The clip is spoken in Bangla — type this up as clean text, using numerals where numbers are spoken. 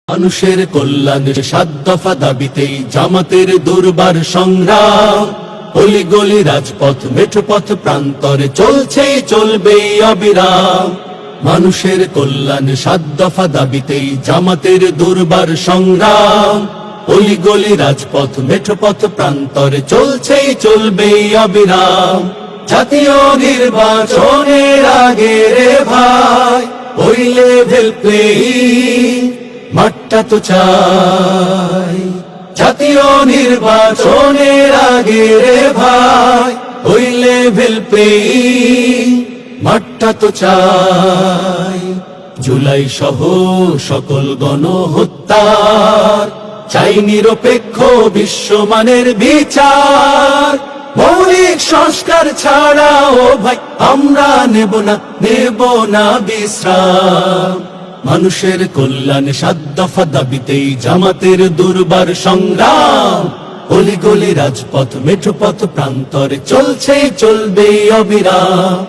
মানুষের কল্যাণের ৭ দফা দাবিতেই জামাতের দুর্বার সংগ্রাম। অলি গলি রাজপথ মেঠোপথ প্রান্তরে চলছে চলবে অবিরাম। মানুষের কল্যাণ ৭ দফা দাবিতেই জামাতের দুর্বার সংগ্রাম। অলি গলি রাজপথ মেঠোপথ প্রান্তরে চলছে চলবে অবিরাম। জাতীয় নির্বাচনের আগে রে ভাই ওই লেভেল প্লেয়িং মাঠটা তো চাই। জাতীয় নির্বাচনের আগে রে ভাই ওই লেভেল প্লেয়িং মাঠটা তো চাই। জুলাই সহ সকল গণহত্যার চাই নিরপেক্ষ বিশ্বমানের বিচার। মৌলিক সংস্কার ছাড়া ও ভাই আমরা নেব না বিশ্রাম। মানুষের কল্যাণ ৭ দফা দাবিতেই জামাতের দুর্বার সংগ্রাম। অলি গলি রাজপথ মেঠোপথ প্রান্তরে চলছে চলবে অবিরাম।